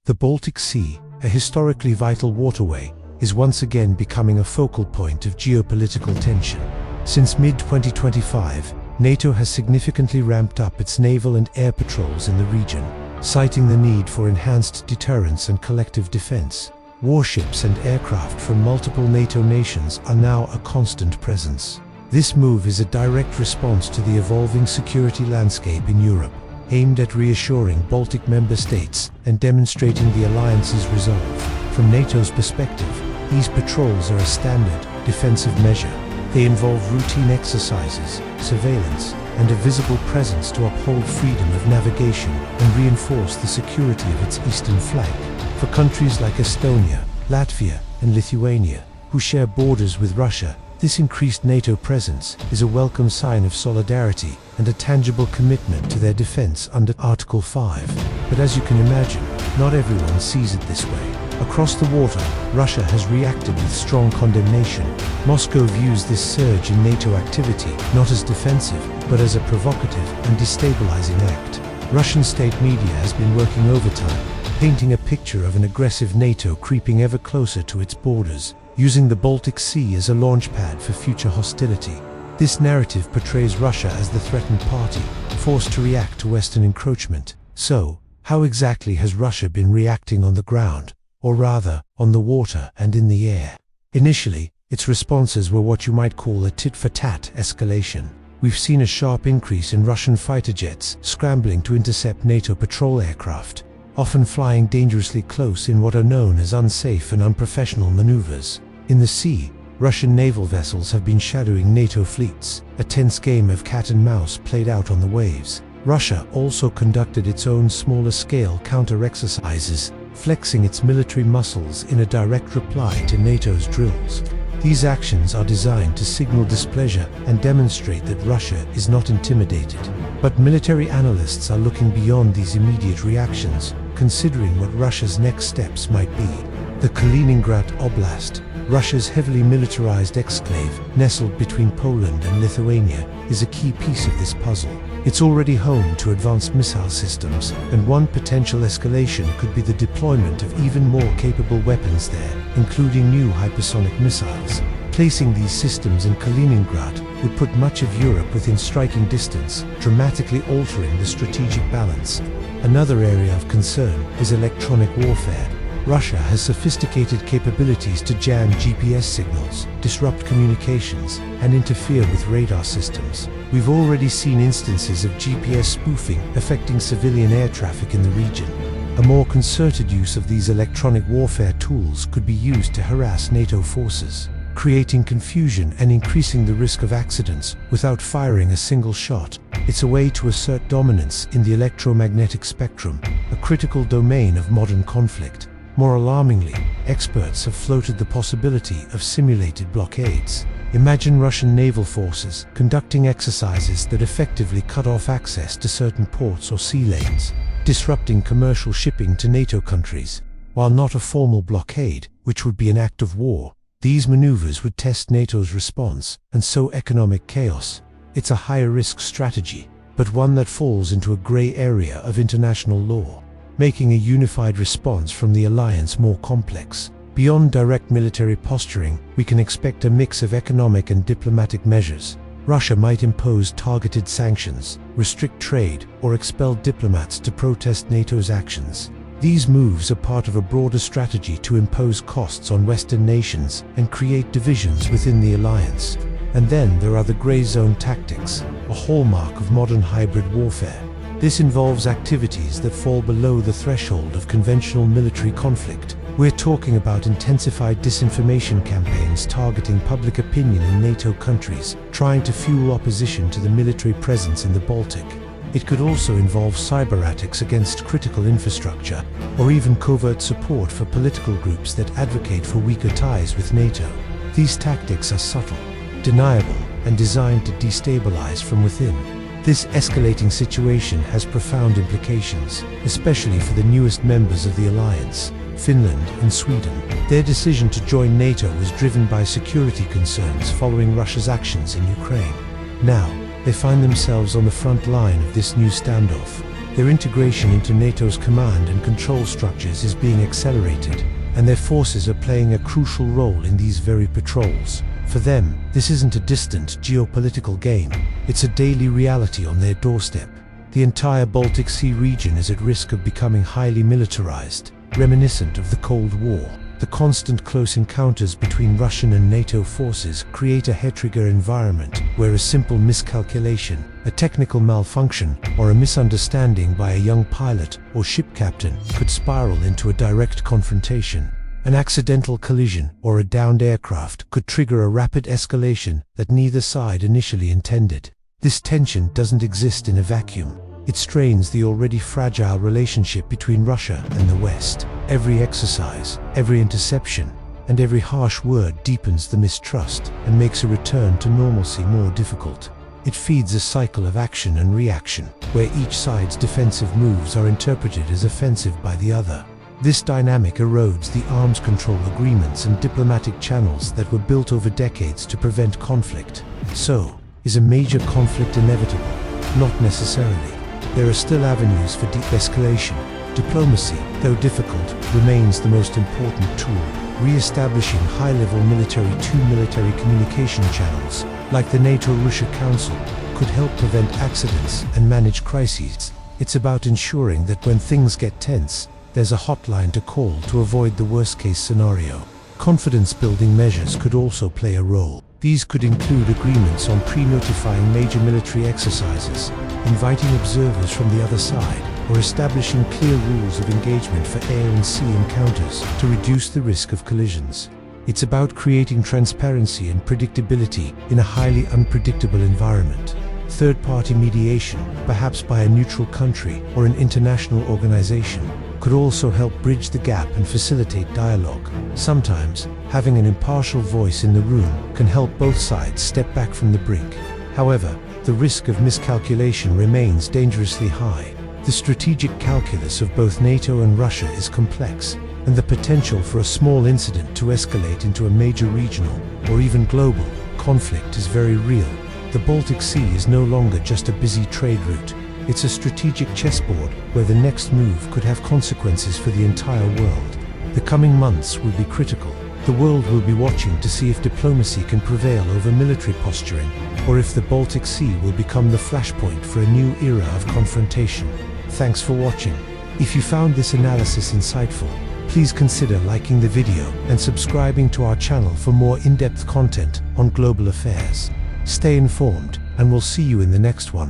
The Baltic Sea, a historically vital waterway, is once again becoming a focal point of geopolitical tension. Since mid-2025, NATO has significantly ramped up its naval and air patrols in the region, citing the need for enhanced deterrence and collective defense. Warships and aircraft from multiple NATO nations are now a constant presence. This move is a direct response to the evolving security landscape in Europe, aimed at reassuring Baltic member states and demonstrating the alliance's resolve. From NATO's perspective, these patrols are a standard, defensive measure. They involve routine exercises, surveillance, and a visible presence to uphold freedom of navigation and reinforce the security of its eastern flank. For countries like Estonia, Latvia, and Lithuania, who share borders with Russia, this increased NATO presence is a welcome sign of solidarity and a tangible commitment to their defense under Article 5. But as you can imagine, not everyone sees it this way. Across the water, Russia has reacted with strong condemnation. Moscow views this surge in NATO activity not as defensive, but as a provocative and destabilizing act. Russian state media has been working overtime, painting a picture of an aggressive NATO creeping ever closer to its borders, using the Baltic Sea as a launchpad for future hostility. This narrative portrays Russia as the threatened party, forced to react to Western encroachment. So, how exactly has Russia been reacting on the ground, or rather, on the water and in the air? Initially, its responses were what you might call a tit-for-tat escalation. We've seen a sharp increase in Russian fighter jets scrambling to intercept NATO patrol aircraft, often flying dangerously close in what are known as unsafe and unprofessional maneuvers. In the sea, Russian naval vessels have been shadowing NATO fleets, a tense game of cat and mouse played out on the waves. Russia also conducted its own smaller-scale counter-exercises, flexing its military muscles in a direct reply to NATO's drills. These actions are designed to signal displeasure and demonstrate that Russia is not intimidated. But military analysts are looking beyond these immediate reactions, considering what Russia's next steps might be. The Kaliningrad Oblast, Russia's heavily militarized exclave, nestled between Poland and Lithuania, is a key piece of this puzzle. It's already home to advanced missile systems, and one potential escalation could be the deployment of even more capable weapons there, including new hypersonic missiles. Placing these systems in Kaliningrad would put much of Europe within striking distance, dramatically altering the strategic balance. Another area of concern is electronic warfare. Russia has sophisticated capabilities to jam GPS signals, disrupt communications, and interfere with radar systems. We've already seen instances of GPS spoofing affecting civilian air traffic in the region. A more concerted use of these electronic warfare tools could be used to harass NATO forces, creating confusion and increasing the risk of accidents without firing a single shot. It's a way to assert dominance in the electromagnetic spectrum, a critical domain of modern conflict. More alarmingly, experts have floated the possibility of simulated blockades. Imagine Russian naval forces conducting exercises that effectively cut off access to certain ports or sea lanes, disrupting commercial shipping to NATO countries. While not a formal blockade, which would be an act of war, these maneuvers would test NATO's response and sow economic chaos. It's a higher-risk strategy, but one that falls into a gray area of international law, making a unified response from the alliance more complex. Beyond direct military posturing, we can expect a mix of economic and diplomatic measures. Russia might impose targeted sanctions, restrict trade, or expel diplomats to protest NATO's actions. These moves are part of a broader strategy to impose costs on Western nations and create divisions within the alliance. And then there are the gray zone tactics, a hallmark of modern hybrid warfare. This involves activities that fall below the threshold of conventional military conflict. We're talking about intensified disinformation campaigns targeting public opinion in NATO countries, trying to fuel opposition to the military presence in the Baltic. It could also involve cyber attacks against critical infrastructure, or even covert support for political groups that advocate for weaker ties with NATO. These tactics are subtle, deniable, and designed to destabilize from within. This escalating situation has profound implications, especially for the newest members of the alliance, Finland and Sweden. Their decision to join NATO was driven by security concerns following Russia's actions in Ukraine. Now, they find themselves on the front line of this new standoff. Their integration into NATO's command and control structures is being accelerated, and their forces are playing a crucial role in these very patrols. For them, this isn't a distant geopolitical game, it's a daily reality on their doorstep. The entire Baltic Sea region is at risk of becoming highly militarized, reminiscent of the Cold War. The constant close encounters between Russian and NATO forces create a heterogeneous environment where a simple miscalculation, a technical malfunction, or a misunderstanding by a young pilot or ship captain could spiral into a direct confrontation. An accidental collision or a downed aircraft could trigger a rapid escalation that neither side initially intended. This tension doesn't exist in a vacuum. It strains the already fragile relationship between Russia and the West. Every exercise, every interception, and every harsh word deepens the mistrust and makes a return to normalcy more difficult. It feeds a cycle of action and reaction, where each side's defensive moves are interpreted as offensive by the other. This dynamic erodes the arms control agreements and diplomatic channels that were built over decades to prevent conflict. So, is a major conflict inevitable? Not necessarily. There are still avenues for de-escalation. Diplomacy, though difficult, remains the most important tool. Re-establishing high-level military communication channels, like the NATO-Russia Council, could help prevent accidents and manage crises. It's about ensuring that when things get tense, there's a hotline to call to avoid the worst-case scenario. Confidence-building measures could also play a role. These could include agreements on pre-notifying major military exercises, inviting observers from the other side, or establishing clear rules of engagement for air and sea encounters to reduce the risk of collisions. It's about creating transparency and predictability in a highly unpredictable environment. Third-party mediation, perhaps by a neutral country or an international organization, could also help bridge the gap and facilitate dialogue. Sometimes, having an impartial voice in the room can help both sides step back from the brink. However, the risk of miscalculation remains dangerously high. The strategic calculus of both NATO and Russia is complex, and the potential for a small incident to escalate into a major regional, or even global, conflict is very real. The Baltic Sea is no longer just a busy trade route. It's a strategic chessboard where the next move could have consequences for the entire world. The coming months will be critical. The world will be watching to see if diplomacy can prevail over military posturing, or if the Baltic Sea will become the flashpoint for a new era of confrontation. Thanks for watching. If you found this analysis insightful, please consider liking the video and subscribing to our channel for more in-depth content on global affairs. Stay informed, and we'll see you in the next one.